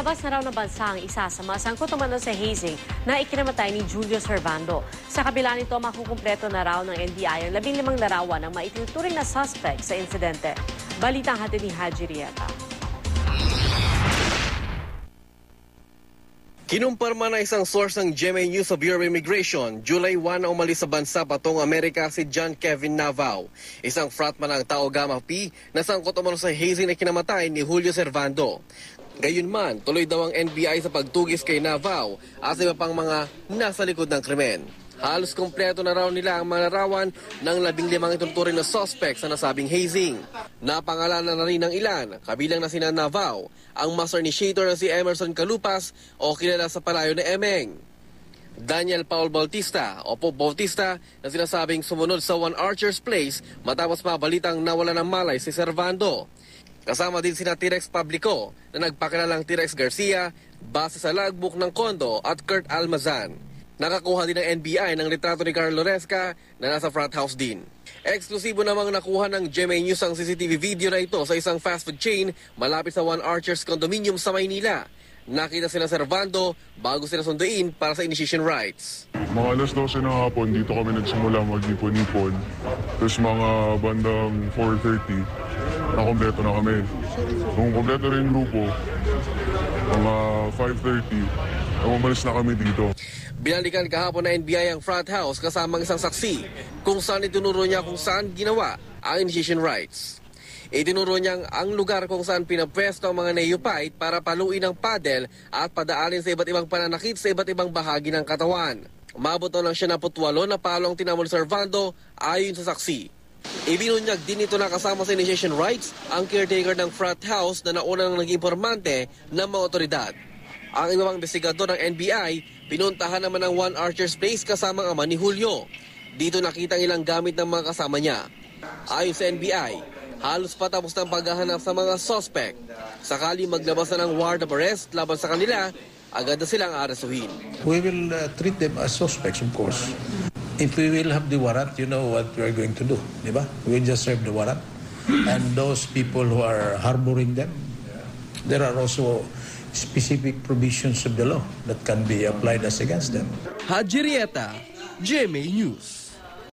Palabas na raw ng bansa ang isa sa mga sangkot umano sa hazing na ikinamatay ni Julio Servando. Sa kabila nito, makukumpleto na raw ng NBI ang 15 larawan ng maitinuturing na suspect sa insidente. Balitang hatid ni Haji Rieta. Kinumpirma na isang source ng GMA News sa Bureau of Immigration, July 1 na umalis sa bansa patungong Amerika si John Kevin Navao, isang frontman ng Tau Gamma Pi na sangkot umano sa hazing na kinamatay ni Julio Servando. Gayunman, tuloy daw ang NBI sa pagtugis kay Navao at iba pang mga nasa likod ng krimen. Halos kompleto na raw nila ang mga larawan ng 15 ituturing na suspect sa nasabing hazing. Napangalanan na rin ng ilan, kabilang na sina Navao, ang master initiator na si Emerson Calupas o kilala sa palayo na Emeng. Daniel Paul Bautista o Pope Bautista na sinasabing sumunod sa One Archer's Place matapos mabalitang nawala ng malay si Servando. Kasama din sina T-Rex Publico na nagpakilalang T-Rex Garcia base sa logbook ng kondo at Kurt Almazan. Nakakuha din ng NBI ng litrato ni Carl Loresca na nasa front house din. Eksklusibo namang nakuha ng GMA News ang CCTV video na ito sa isang fast food chain malapit sa One Archers Condominium sa Maynila. Nakita sila Servando bago sila sunduin para sa initiation rites. Mga alas 12 ng hapon, dito kami nagsimula mag-ipon-ipon. Tapos mga bandang 4:30, nakompleto na kami. Kung kompleto rin yung grupo, mga 5:30, umalis na kami dito. Binalikan kahapon na NBI ang front house kasamang isang saksi kung saan itinuro niya kung saan ginawa ang initiation rites. Itinuro niyang ang lugar kung saan pinapwesto ang mga neophyte para paluin ang paddle at padaalin sa iba't ibang pananakit sa iba't ibang bahagi ng katawan. Umabot na lang siya na 78 na palo ang tinamo ni Servando ayon sa saksi. Ibinunyag din ito na kasama sa initiation rites ang caretaker ng front house na nauna nang naging informante ng mga otoridad. Ang ibang investigador ng NBI, pinuntahan naman ng One Archer's Place kasama ang ama ni Julio. Dito nakita ang ilang gamit ng mga kasama niya. Ayon sa NBI, halos patapos ng paghahanap sa mga suspect. Sakali maglabas na ng warrant of arrest laban sa kanila, agad na silang arestuhin. We will treat them as suspects, of course. If we will have the warrant, you know what we are going to do, di ba? We will just serve the warrant. And those people who are harboring them, there are also specific provisions of the law that can be applied as against them. Haji Rieta, GMA News.